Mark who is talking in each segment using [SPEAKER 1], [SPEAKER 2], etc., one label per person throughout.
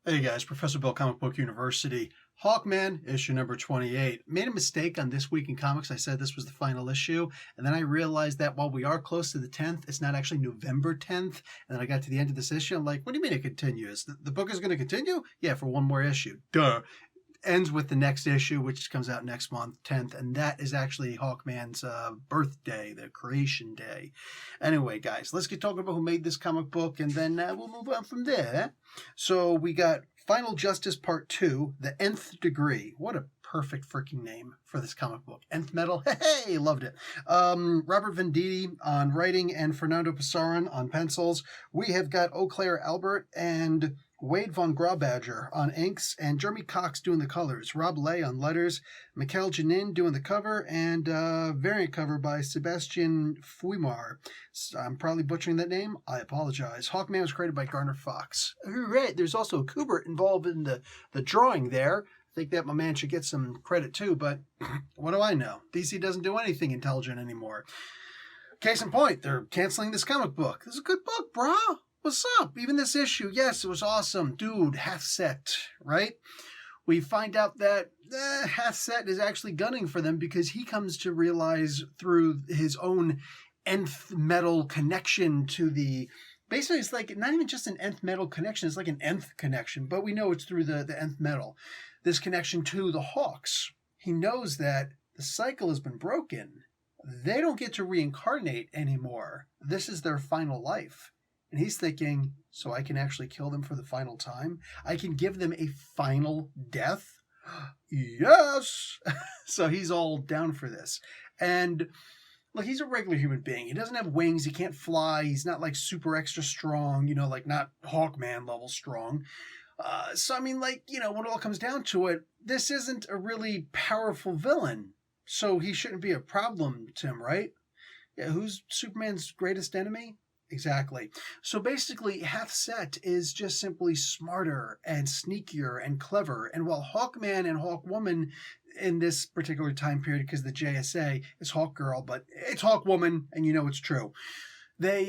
[SPEAKER 1] Hey guys, Professor Bill, Comic Book University. Hawkman, issue number 28. Made a mistake on This Week in Comics. I said this was the final issue, and then I realized that while we are close to the 10th, it's not actually November 10th. And then I got to the end of this issue, I'm like, what do you mean it continues? The book is going to continue? Yeah, for one more issue. Duh. Ends with the next issue, which comes out next month, 10th, and that is actually Hawkman's birthday, the creation day. Anyway, guys, let's get talking about who made this comic book, and then we'll move on from there. So we got Final Justice Part 2, The Nth Degree. What a perfect freaking name for this comic book. Nth Metal, hey, loved it. Robert Venditti on writing and Fernando Pasaran on pencils. We have got Eau Claire Albert and Wade von Graubadger on inks, and Jeremy Cox doing the colors. Rob Lay on letters. Mikhail Janin doing the cover, and variant cover by Sebastian Fuimar. I'm probably butchering that name. I apologize. Hawkman was created by Garner Fox. Right, there's also Kubert involved in the drawing there. I think that my man should get some credit too, but what do I know? DC doesn't do anything intelligent anymore. Case in point, they're canceling this comic book. This is a good book, brah. What's up? Even this issue, yes, it was awesome. Dude, Half Set, right? We find out that Half Set is actually gunning for them because he comes to realize through his own nth metal connection to the... Basically, it's like not even just an nth metal connection, it's like an nth connection, but we know it's through the nth metal. This connection to the Hawks. He knows that the cycle has been broken. They don't get to reincarnate anymore. This is their final life. And he's thinking, so I can actually kill them for the final time? I can give them a final death? Yes! So he's all down for this. And look, he's a regular human being. He doesn't have wings. He can't fly. He's not like super extra strong, like not Hawkman level strong. So, I mean, when it all comes down to it, this isn't a really powerful villain. So he shouldn't be a problem to him, right? Yeah, who's Superman's greatest enemy? Exactly. So basically, Half Set is just simply smarter and sneakier and clever. And while Hawkman and Hawkwoman in this particular time period, because the JSA is Hawkgirl, but it's Hawkwoman, and it's true. They're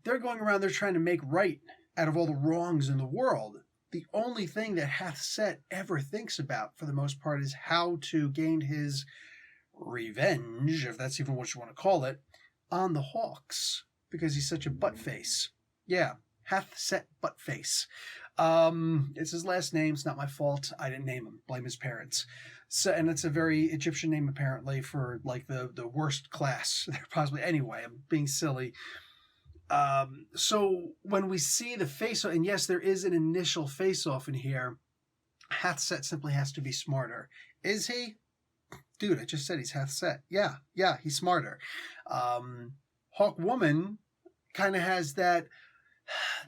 [SPEAKER 1] going around, they're trying to make right out of all the wrongs in the world. The only thing that Half Set ever thinks about, for the most part, is how to gain his revenge, if that's even what you want to call it, on the Hawks. Because he's such a butt face. Yeah, Half Set butt face. It's his last name. It's not my fault. I didn't name him. Blame his parents. So, and it's a very Egyptian name, apparently, for like the worst class there possibly. Anyway, I'm being silly. So when we see the face-off, and yes, there is an initial face-off in here, Half Set simply has to be smarter. Is he? Dude, I just said he's Half Set. Yeah, he's smarter. Hawkwoman kind of has that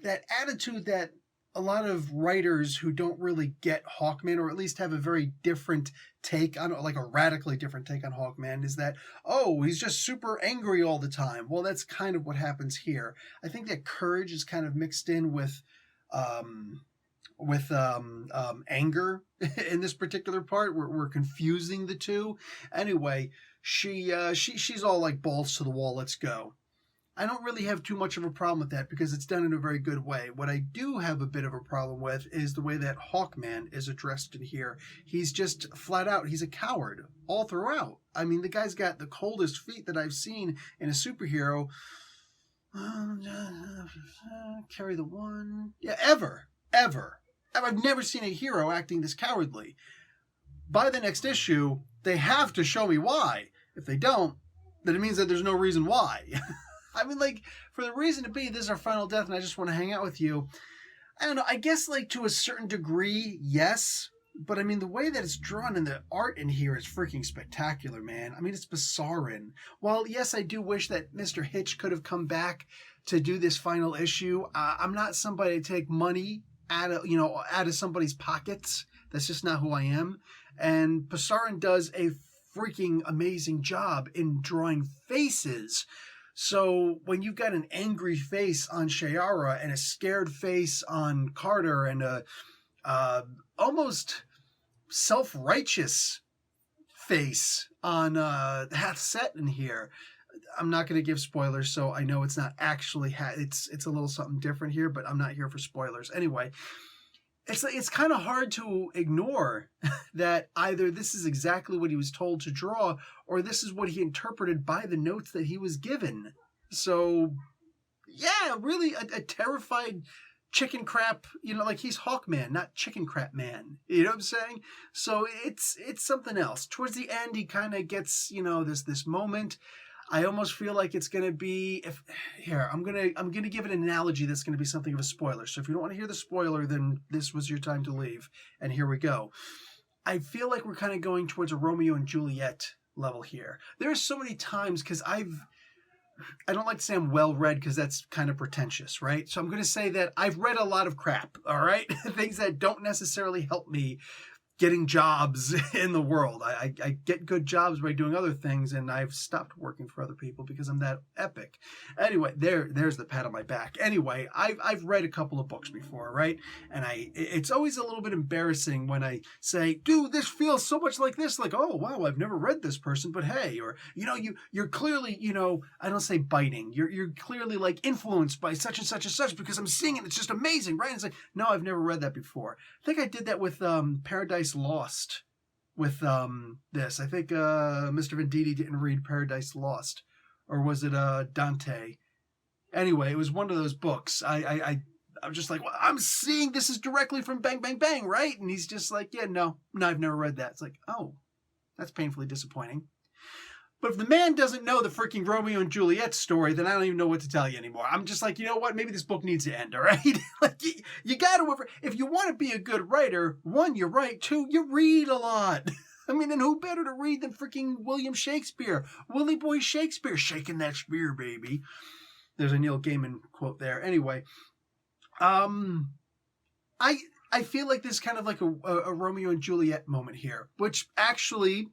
[SPEAKER 1] attitude that a lot of writers who don't really get Hawkman, or at least have a very different take on, like a radically different take on Hawkman, is that, oh, he's just super angry all the time. Well, that's kind of what happens here. I think that courage is kind of mixed in with anger in this particular part. We're confusing the two. Anyway, she's all like balls to the wall. Let's go. I don't really have too much of a problem with that because it's done in a very good way. What I do have a bit of a problem with is the way that Hawkman is addressed in here. He's just flat out, he's a coward all throughout. I mean, the guy's got the coldest feet that I've seen in a superhero. Carry the one. Yeah, ever. I've never seen a hero acting this cowardly. By the next issue, they have to show me why. If they don't, then it means that there's no reason why. I mean, for the reason to be, this is our final death and I just want to hang out with you. I don't know, I guess, to a certain degree, yes. But, I mean, the way that it's drawn and the art in here is freaking spectacular, man. I mean, it's Pasaran. While, yes, I do wish that Mr. Hitch could have come back to do this final issue, I'm not somebody to take money out of somebody's pockets. That's just not who I am. And Pasaran does a freaking amazing job in drawing faces. So when you've got an angry face on Shiera and a scared face on Carter and a almost self-righteous face on Half Set in here, I'm not going to give spoilers, so I know it's not actually it's a little something different here, but I'm not here for spoilers. Anyway, it's kind of hard to ignore that either this is exactly what he was told to draw, or this is what he interpreted by the notes that he was given. So, yeah, really a terrified chicken crap, like he's Hawkman, not chicken crap man. You know what I'm saying? So it's something else. Towards the end, he kind of gets, this moment. I almost feel like it's gonna be I'm gonna give an analogy that's gonna be something of a spoiler. So if you don't want to hear the spoiler, then this was your time to leave. And here we go. I feel like we're kind of going towards a Romeo and Juliet level here. There are so many times because I don't like to say I'm well read because that's kind of pretentious, right? So I'm going to say that I've read a lot of crap, all right? Things that don't necessarily help me getting jobs in the world. I get good jobs by doing other things, and I've stopped working for other people because I'm that epic. Anyway, there's the pat on my back. Anyway, I've read a couple of books before, right? And it's always a little bit embarrassing when I say, dude, this feels so much like this. Like, oh, wow, I've never read this person, but hey, or, you're clearly, I don't say biting. You're clearly like influenced by such and such and such because I'm seeing it. It's just amazing, right? And it's like, no, I've never read that before. I think I did that with Paradise Lost with this. I think Mr. Venditti didn't read Paradise Lost, or was it Dante? Anyway, it was one of those books. I'm just like, well, I'm seeing this is directly from Bang Bang Bang, right? And he's just like, yeah, no, I've never read that. It's like, oh, that's painfully disappointing. But if the man doesn't know the freaking Romeo and Juliet story, then I don't even know what to tell you anymore. I'm just like, you know what? Maybe this book needs to end, all right? Like, you got to, if you want to be a good writer, one, you write, two, you read a lot. I mean, and who better to read than freaking William Shakespeare? Willie Boy Shakespeare, shaking that spear, baby. There's a Neil Gaiman quote there. Anyway, I feel like this is kind of like a Romeo and Juliet moment here, which actually...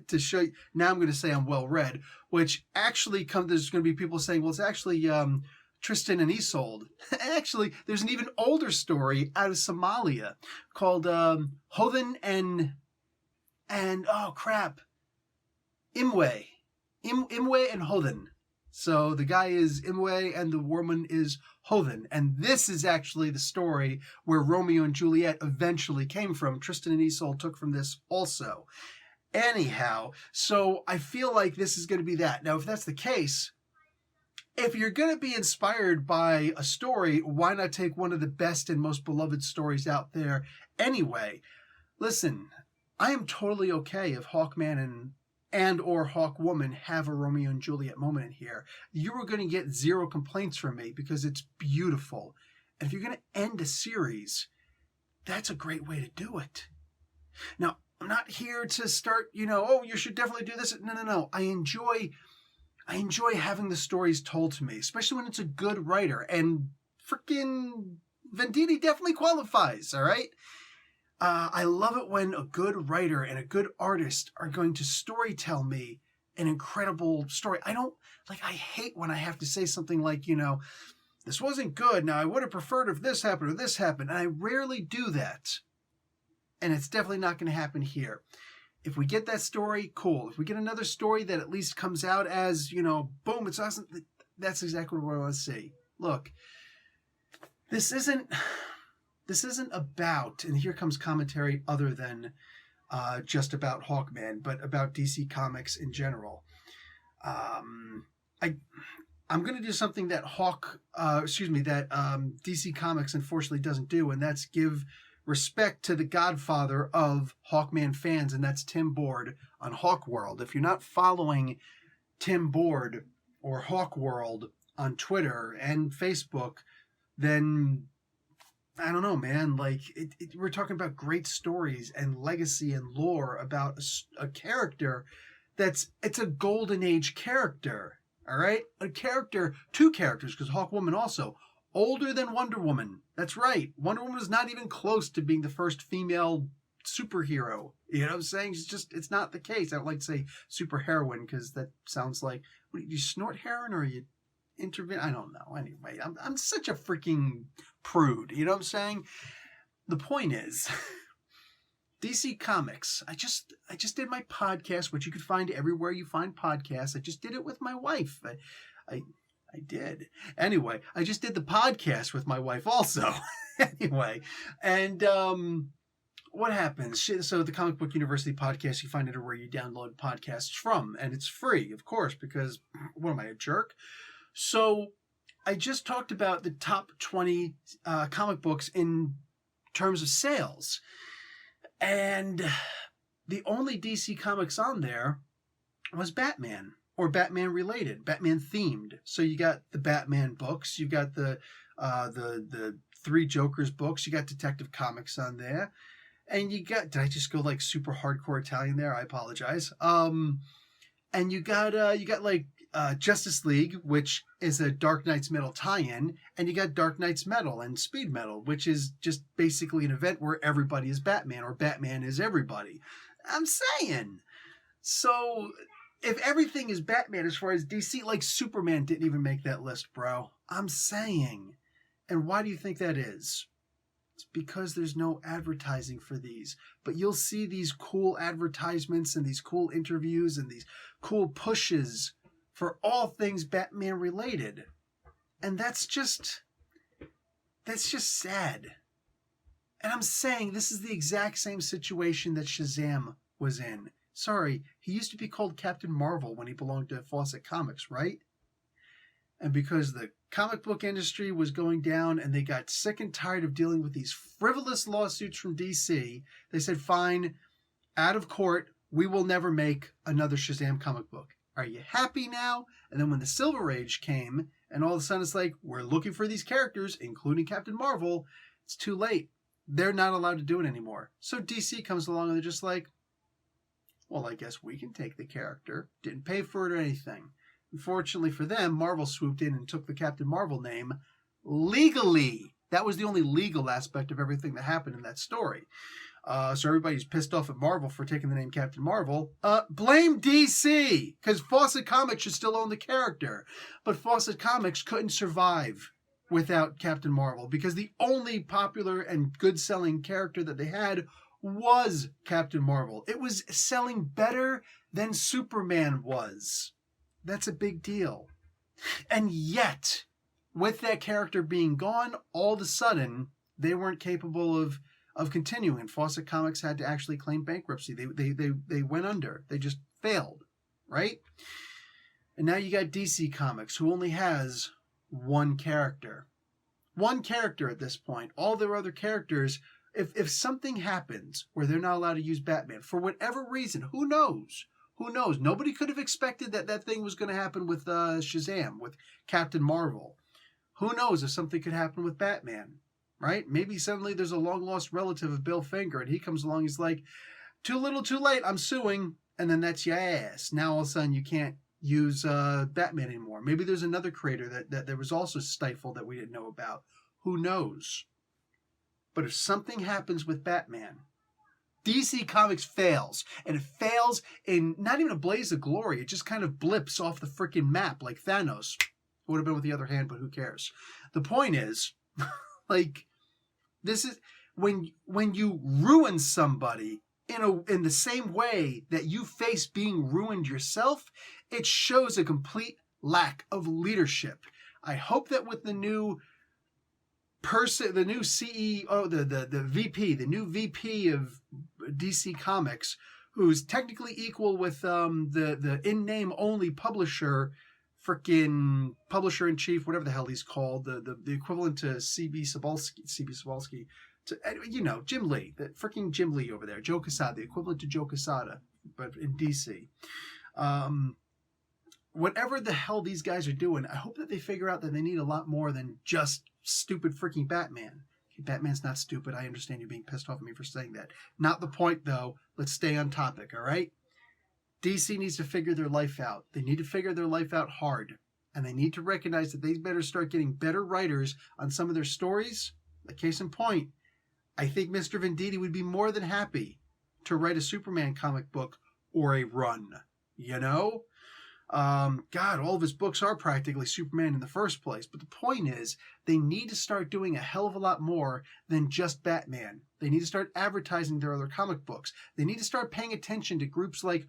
[SPEAKER 1] to show you, now I'm going to say I'm well read, which actually there's going to be people saying, well, it's actually Tristan and Isolde. Actually, there's an even older story out of Somalia called Hodden and oh crap, Imwe and Hodden. So the guy is Imwe and the woman is Hodden. And this is actually the story where Romeo and Juliet eventually came from. Tristan and Isolde took from this also. Anyhow, so I feel like this is going to be that. Now, if that's the case, if you're going to be inspired by a story, why not take one of the best and most beloved stories out there anyway? Listen, I am totally okay if Hawkman and or Hawkwoman have a Romeo and Juliet moment in here. You are going to get zero complaints from me because it's beautiful. And if you're going to end a series, that's a great way to do it. Now, I'm not here to start, oh, you should definitely do this. No. I enjoy having the stories told to me, especially when it's a good writer. And freaking Venditti definitely qualifies, all right? I love it when a good writer and a good artist are going to storytell me an incredible story. I hate when I have to say something like, this wasn't good. Now, I would have preferred if this happened or this happened. And I rarely do that. And it's definitely not going to happen here. If we get that story, cool. If we get another story that at least comes out as, boom, it's awesome, that's exactly what I want to see. Look, this isn't about, and here comes commentary other than just about Hawkman, but about DC Comics in general. I'm going to do something that DC Comics unfortunately doesn't do, and that's give respect to the godfather of Hawkman fans, and that's Tim Board on Hawkworld. If you're not following Tim Board or Hawkworld on Twitter and Facebook, then I don't know, man. Like, we're talking about great stories and legacy and lore about a character it's a golden age character, all right? Two characters, because Hawkwoman also, older than Wonder Woman. That's right. Wonder Woman is not even close to being the first female superhero. You know what I'm saying? It's not the case. I don't like to say superheroine because that sounds like, what, you snort heroin or you intervene? I don't know. Anyway, I'm such a freaking prude. You know what I'm saying? The point is, DC Comics. I just did my podcast, which you can find everywhere you find podcasts. I just did it with my wife. I I did. Anyway, I just did the podcast with my wife also. Anyway, and what happens? So the Comic Book University podcast, you find it where you download podcasts from, and it's free, of course, because what am I, a jerk? So I just talked about the top 20 comic books in terms of sales, and the only DC comics on there was Batman, or Batman related, Batman themed. So you got the Batman books, you got the Three Jokers books, you got Detective Comics on there, and you got, did I just go like super hardcore Italian there? I apologize. And you got like Justice League, which is a Dark Knight's Metal tie-in, and you got Dark Knight's Metal and Speed Metal, which is just basically an event where everybody is Batman, or Batman is everybody. I'm saying. So if everything is Batman as far as DC, like Superman didn't even make that list, bro. I'm saying. And why do you think that is? It's because there's no advertising for these. But you'll see these cool advertisements and these cool interviews and these cool pushes for all things Batman related. And that's just sad. And I'm saying this is the exact same situation that Shazam was in. Sorry, he used to be called Captain Marvel when he belonged to Fawcett Comics, right? And because the comic book industry was going down and they got sick and tired of dealing with these frivolous lawsuits from DC, they said, fine, out of court, we will never make another Shazam comic book. Are you happy now? And then when the Silver Age came, and all of a sudden it's like, we're looking for these characters, including Captain Marvel, it's too late. They're not allowed to do it anymore. So DC comes along and they're just like, well, I guess we can take the character. Didn't pay for it or anything. Unfortunately for them, Marvel swooped in and took the Captain Marvel name legally. That was the only legal aspect of everything that happened in that story. So everybody's pissed off at Marvel for taking the name Captain Marvel. Blame DC, because Fawcett Comics should still own the character. But Fawcett Comics couldn't survive without Captain Marvel, because the only popular and good-selling character that they had was Captain Marvel. It was selling better than Superman was. That's a big deal. And yet, with that character being gone, all of a sudden, they weren't capable of continuing. And Fawcett Comics had to actually claim bankruptcy. They went under. They just failed, right? And now you got DC Comics, who only has one character. One character at this point. All their other characters, if something happens where they're not allowed to use Batman, for whatever reason, who knows? Who knows? Nobody could have expected that thing was going to happen with Shazam, with Captain Marvel. Who knows if something could happen with Batman, right? Maybe suddenly there's a long-lost relative of Bill Finger, and he comes along, he's like, too little, too late, I'm suing. And then that's your ass. Now all of a sudden you can't use Batman anymore. Maybe there's another creator that there was also stifled that we didn't know about. Who knows? But if something happens with Batman, DC Comics fails. And it fails in not even a blaze of glory. It just kind of blips off the freaking map like Thanos. Would have been with the other hand, but who cares? The point is, like, this is when you ruin somebody in the same way that you face being ruined yourself, it shows a complete lack of leadership. I hope that with the new person, the new CEO, the VP, the new VP of DC Comics, who's technically equal with the in-name only publisher, freaking publisher in chief, whatever the hell he's called, the equivalent to CB Cebulski, to, Jim Lee, the freaking Jim Lee over there, Joe Quesada, the equivalent to Joe Quesada, but in DC. Whatever the hell these guys are doing, I hope that they figure out that they need a lot more than just stupid freaking Batman. Batman's not stupid. I understand you being pissed off at me for saying that. Not the point, though. Let's stay on topic, all right? DC needs to figure their life out. They need to figure their life out hard. And they need to recognize that they better start getting better writers on some of their stories. Like case in point, I think Mr. Venditti would be more than happy to write a Superman comic book or a run. God, all of his books are practically Superman in the first place. But the point is, they need to start doing a hell of a lot more than just Batman. They need to start advertising their other comic books. They need to start paying attention to groups like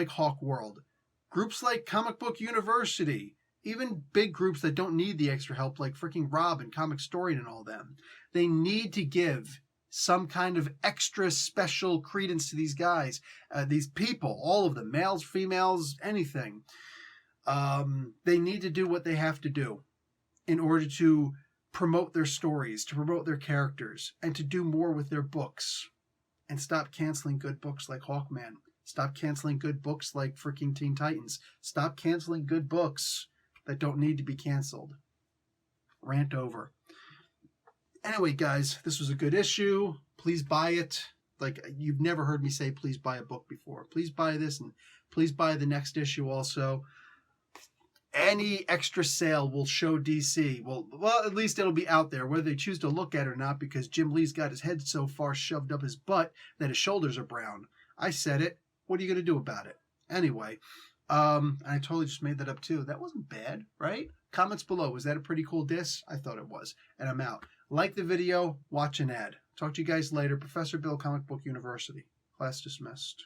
[SPEAKER 1] Hawk World, groups like Comic Book University, even big groups that don't need the extra help, like freaking Rob and Comic Story and all them, they need to give some kind of extra special credence to these guys, these people, all of them, males, females, anything. They need to do what they have to do in order to promote their stories, to promote their characters, and to do more with their books. And stop canceling good books like Hawkman. Stop canceling good books like freaking Teen Titans. Stop canceling good books that don't need to be canceled. Rant over. Anyway, guys, this was a good issue. Please buy it. Like, you've never heard me say please buy a book before. Please buy this, and please buy the next issue also. Any extra sale will show DC. Well, at least it'll be out there, whether they choose to look at it or not, because Jim Lee's got his head so far shoved up his butt that his shoulders are brown. I said it. What are you going to do about it? Anyway, I totally just made that up too. That wasn't bad, right? Comments below. Was that a pretty cool diss? I thought it was. And I'm out. Like the video. Watch an ad. Talk to you guys later. Professor Bill, Comic Book University. Class dismissed.